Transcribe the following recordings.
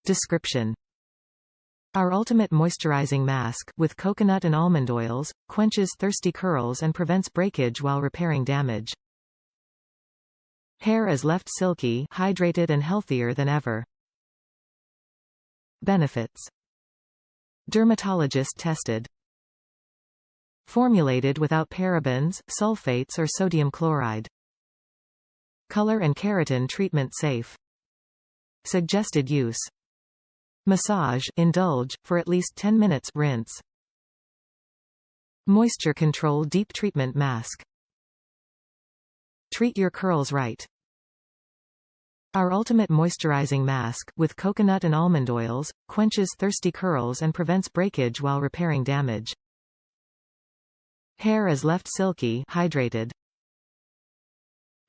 Description: Our ultimate moisturizing mask, with coconut and almond oils, quenches thirsty curls and prevents breakage while repairing damage. Hair is left silky, hydrated and healthier than ever. Benefits: Dermatologist-tested. Formulated without parabens, sulfates or sodium chloride. Color and keratin treatment safe. Suggested use: Massage, indulge, for at least 10 minutes, rinse. Moisture control deep treatment mask. Treat your curls right. Our ultimate moisturizing mask, with coconut and almond oils, quenches thirsty curls and prevents breakage while repairing damage. Hair is left silky, hydrated.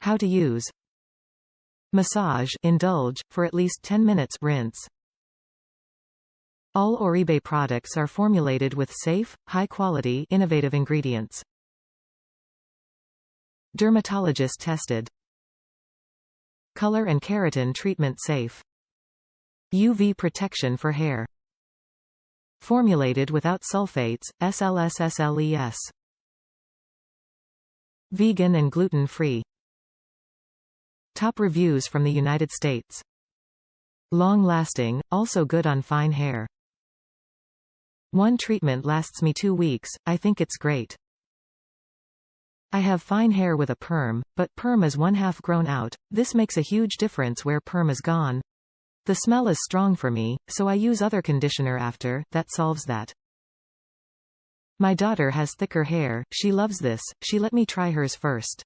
How to use: Massage, indulge, for at least 10 minutes, rinse. All Oribe products are formulated with safe, high-quality, innovative ingredients. Dermatologist-tested. Color and keratin treatment safe. UV protection for hair. Formulated without sulfates, SLS/SLES. Vegan and gluten-free. Top reviews from the United States. Long-lasting, also good on fine hair. One treatment lasts me 2 weeks, I think it's great. I have fine hair with a perm, but perm is 1/2 grown out. This makes a huge difference where perm is gone. The smell is strong for me, so I use other conditioner after, that solves that. My daughter has thicker hair, she loves this, she let me try hers first.